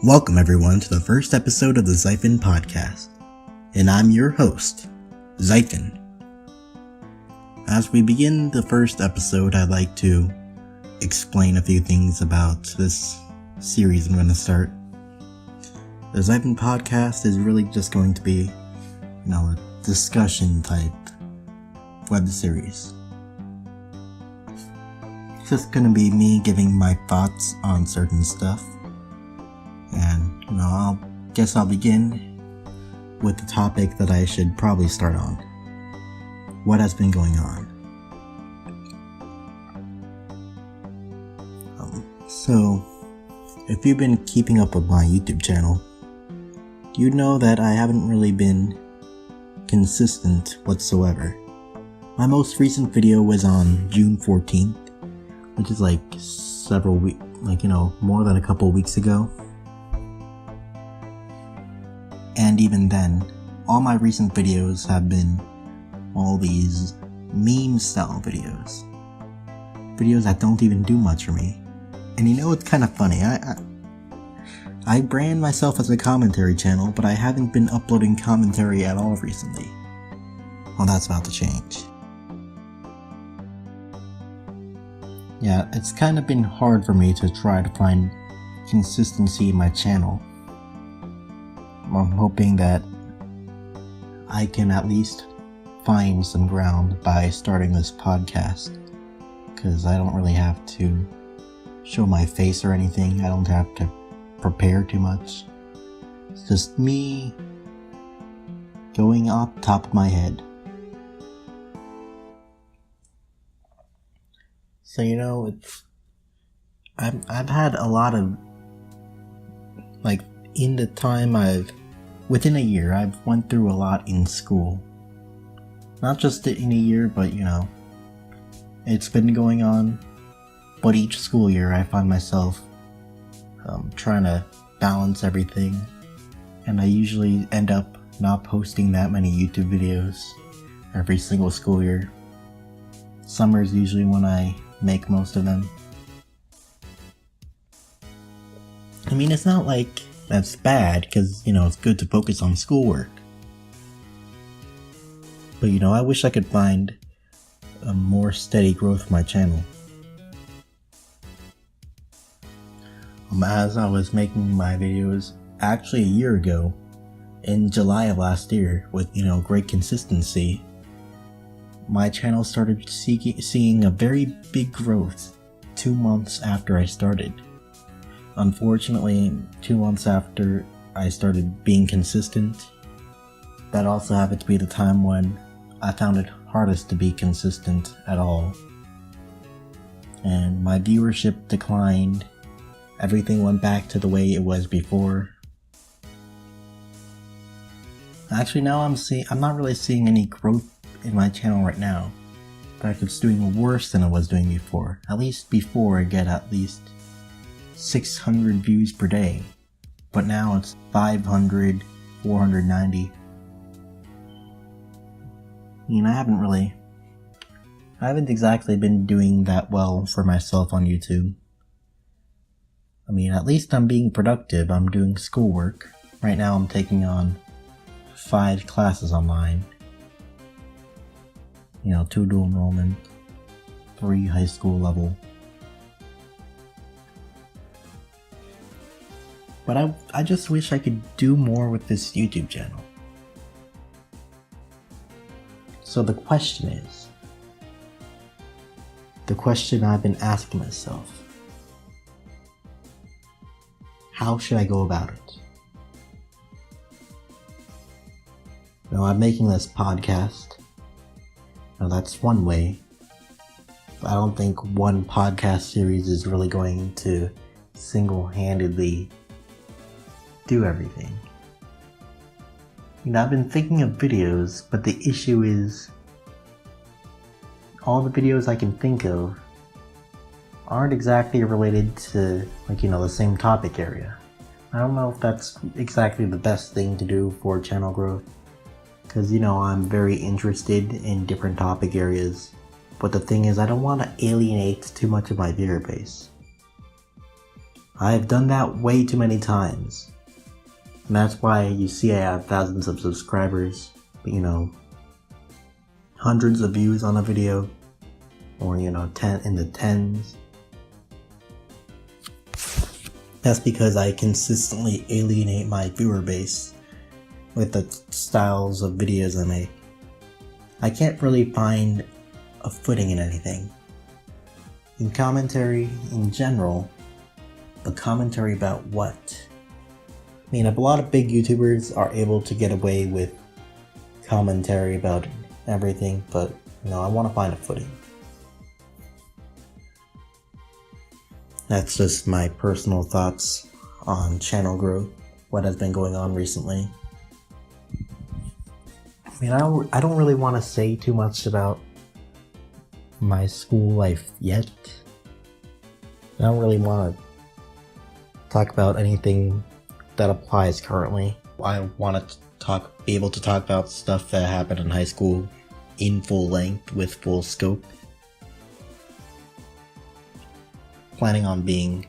Welcome everyone to the first episode of the Zyphon Podcast, and I'm your host, Zyphon. As we begin the first episode, I'd like to explain a few things about this series I'm going to start. The Zyphon Podcast is really just going to be, a discussion type web series. It's just going to be me giving my thoughts on certain stuff. And, I guess I'll begin with the topic that I should probably start on. What has been going on? So, if you've been keeping up with my YouTube channel, you know that I haven't really been consistent whatsoever. My most recent video was on June 14th, which is more than a couple weeks ago. And even then, all my recent videos have been all these meme style videos. Videos that don't even do much for me. And it's kind of funny. I brand myself as a commentary channel, but I haven't been uploading commentary at all recently. Well, that's about to change. Yeah, it's kind of been hard for me to try to find consistency in my channel. I'm hoping that I can at least find some ground by starting this podcast, because I don't really have to show my face or anything. I don't have to prepare too much. It's just me going off the top of my head. So I've had a lot of in the time within a year, I've went through a lot in school. Not just in a year, but it's been going on. But each school year, I find myself trying to balance everything. And I usually end up not posting that many YouTube videos every single school year. Summer is usually when I make most of them. It's not like that's bad, because, it's good to focus on schoolwork. But, I wish I could find a more steady growth for my channel. As I was making my videos, actually a year ago, in July of last year, with, great consistency, my channel started seeing a very big growth 2 months after I started. Unfortunately, 2 months after I started being consistent, that also happened to be the time when I found it hardest to be consistent at all. And my viewership declined. Everything went back to the way it was before. Actually, now I'm not really seeing any growth in my channel right now. In fact, it's doing worse than it was doing before. At least before I get at least 600 views per day, but now it's 500, 490. I haven't exactly been doing that well for myself on YouTube. At least I'm being productive. I'm doing schoolwork. Right now I'm taking on 5 classes online. 2 dual enrollment, 3 high school level. But I just wish I could do more with this YouTube channel. So the question I've been asking myself, how should I go about it? I'm making this podcast. That's one way. But I don't think one podcast series is really going to single-handedly do everything. I've been thinking of videos, but the issue is all the videos I can think of aren't exactly related to the same topic area. I don't know if that's exactly the best thing to do for channel growth, because I'm very interested in different topic areas, but the thing is I don't want to alienate too much of my viewer base. I've done that way too many times. And that's why you see I have thousands of subscribers, hundreds of views on a video, or 10 in the tens. That's because I consistently alienate my viewer base with the styles of videos I make. I can't really find a footing in anything. In commentary in general, but commentary about what? A lot of big YouTubers are able to get away with commentary about everything, but I want to find a footing. That's just my personal thoughts on channel growth, what has been going on recently. I don't really want to say too much about my school life yet. I don't really want to talk about anything that applies currently. I want to be able to talk about stuff that happened in high school in full length with full scope. Planning on being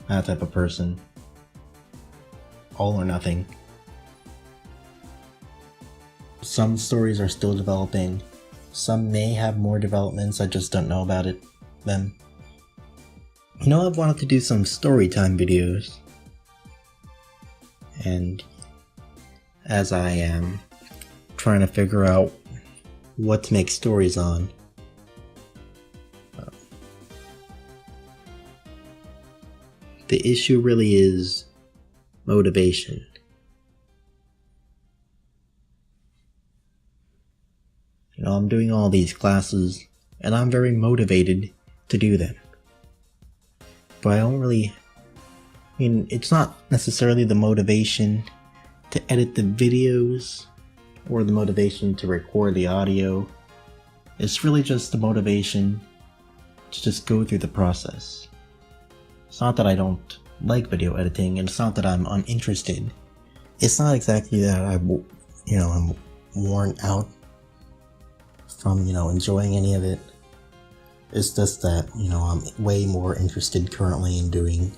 that type of person. All or nothing. Some stories are still developing. Some may have more developments, I just don't know about them. I've wanted to do some story time videos. And as I am trying to figure out what to make stories on, the issue really is motivation. I'm doing all these classes, and I'm very motivated to do them. But I don't really... it's not necessarily the motivation to edit the videos, or the motivation to record the audio. It's really just the motivation to just go through the process. It's not that I don't like video editing, and it's not that I'm uninterested. It's not exactly that I'm worn out from, enjoying any of it. It's just that, I'm way more interested currently in doing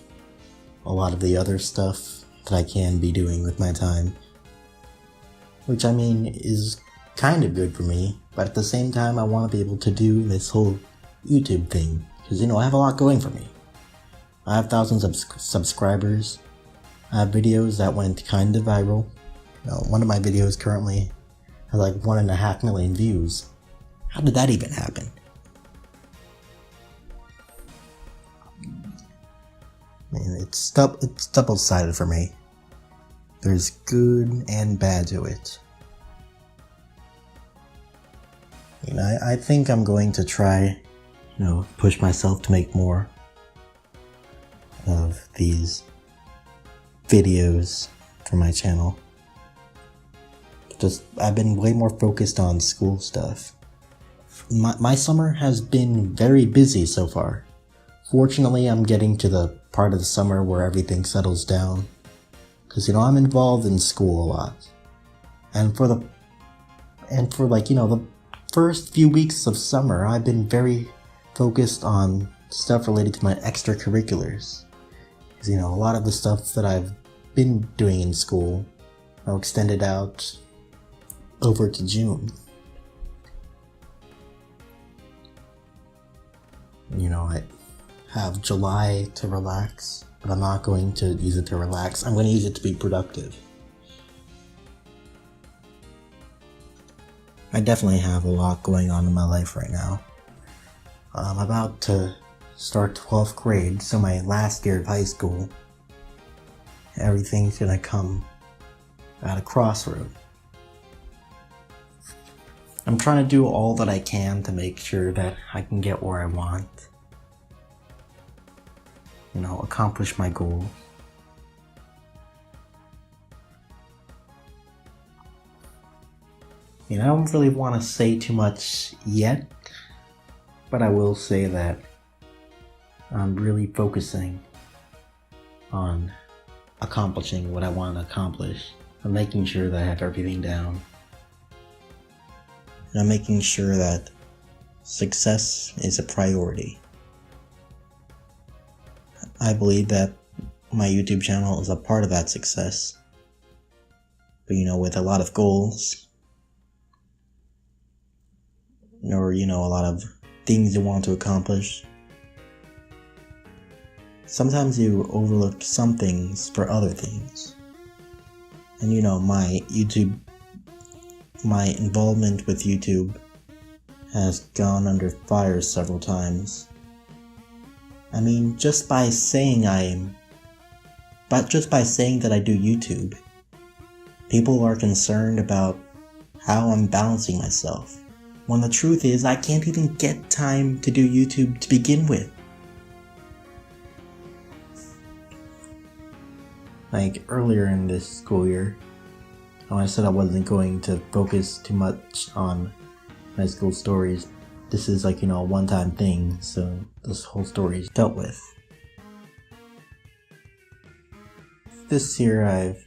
a lot of the other stuff that I can be doing with my time. Which, is kind of good for me, but at the same time, I want to be able to do this whole YouTube thing. Because, I have a lot going for me. I have thousands of subscribers. I have videos that went kind of viral. One of my videos currently has like 1.5 million views. How did that even happen? It's double-sided for me. There's good and bad to it. I think I'm going to try, push myself to make more of these videos for my channel. I've been way more focused on school stuff. My summer has been very busy so far. Fortunately, I'm getting to the part of the summer where everything settles down. Because, I'm involved in school a lot. And for the first few weeks of summer, I've been very focused on stuff related to my extracurriculars. Because, a lot of the stuff that I've been doing in school extended out over to June. I have July to relax, but I'm not going to use it to relax. I'm going to use it to be productive. I definitely have a lot going on in my life right now. I'm about to start 12th grade, so my last year of high school. Everything's gonna come at a crossroad. I'm trying to do all that I can to make sure that I can get where I want. Accomplish my goal. I don't really want to say too much yet, but I will say that I'm really focusing on accomplishing what I want to accomplish. I'm making sure that I have everything down. And I'm making sure that success is a priority. I believe that my YouTube channel is a part of that success. But with a lot of goals, or a lot of things you want to accomplish, sometimes you overlook some things for other things. And my involvement with YouTube has gone under fire several times. I mean, just by saying that I do YouTube, people are concerned about how I'm balancing myself, when the truth is I can't even get time to do YouTube to begin with. Like earlier in this school year, I said I wasn't going to focus too much on high school stories. This is a one-time thing, so this whole story is dealt with. This year I've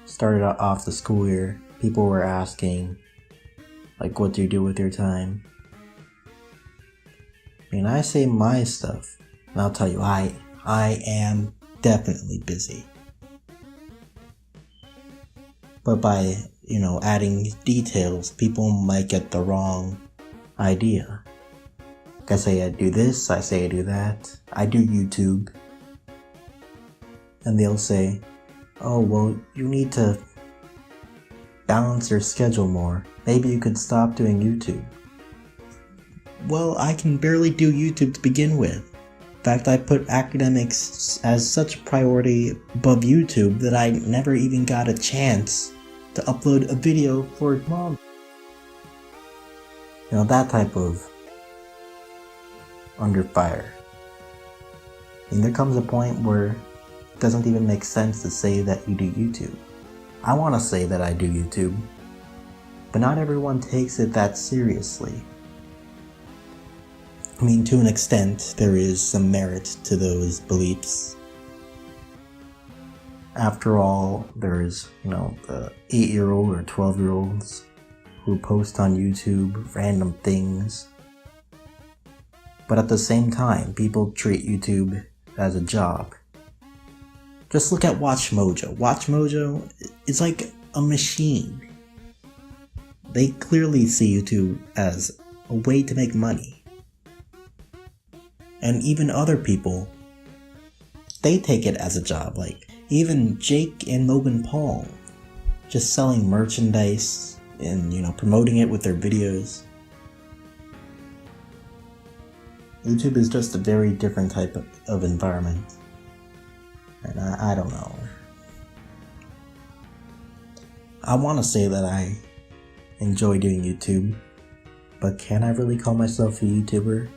started off the school year. People were asking, what do you do with your time? And I say my stuff, and I'll tell you, I am definitely busy. But by, adding details, people might get the wrong idea. I say I do this, I say I do that, I do YouTube. And they'll say, oh, well, you need to balance your schedule more. Maybe you could stop doing YouTube. Well, I can barely do YouTube to begin with. In fact, I put academics as such a priority above YouTube that I never even got a chance to upload a video for mom. That type of under fire. And there comes a point where it doesn't even make sense to say that you do YouTube. I want to say that I do YouTube, but not everyone takes it that seriously. I mean, to an extent, there is some merit to those beliefs. After all, there's, the 8-year-old or 12-year-olds who post on YouTube random things. But at the same time, people treat YouTube as a job. Just look at Watch Mojo. Watch Mojo is like a machine. They clearly see YouTube as a way to make money. And even other people, they take it as a job. Even Jake and Logan Paul, just selling merchandise and, promoting it with their videos. YouTube is just a very different type of environment. And I don't know. I want to say that I enjoy doing YouTube, but can I really call myself a YouTuber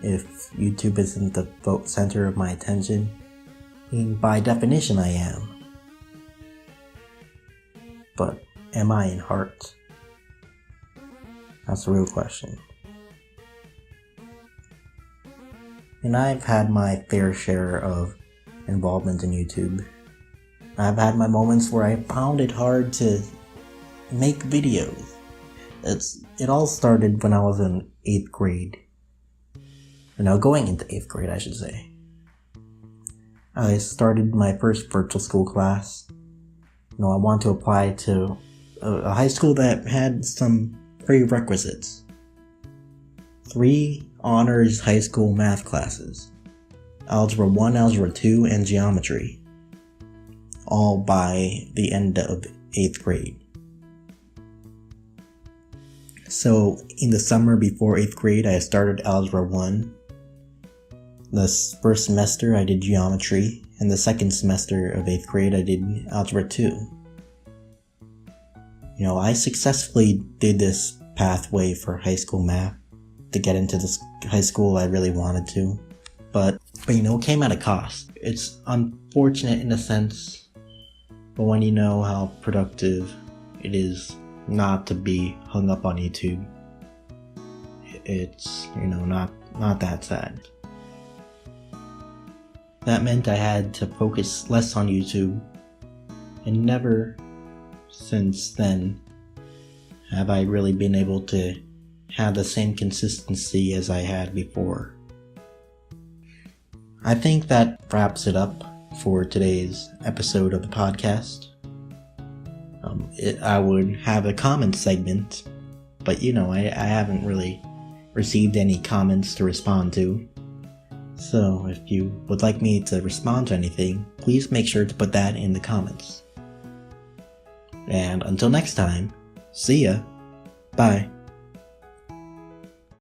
if YouTube isn't the center of my attention? I mean, by definition I am. But am I in heart? That's the real question. And I've had my fair share of involvement in YouTube. I've had my moments where I found it hard to make videos. It all started when I was in 8th grade. Going into 8th grade, I should say. I started my first virtual school class. I want to apply to a high school that had some prerequisites. 3 honors high school math classes. Algebra 1, Algebra 2, and Geometry. All by the end of 8th grade. So, in the summer before 8th grade, I started Algebra 1. The first semester, I did Geometry. And the second semester of 8th grade, I did Algebra 2. I successfully did this pathway for high school math to get into this high school I really wanted to. But it came at a cost. It's unfortunate in a sense, but when you know how productive it is not to be hung up on YouTube, it's, not that sad. That meant I had to focus less on YouTube, and never since then have I really been able to have the same consistency as I had before. I think that wraps it up for today's episode of the podcast. I would have a comment segment, but I haven't really received any comments to respond to. So if you would like me to respond to anything, please make sure to put that in the comments. And until next time, see ya. Bye.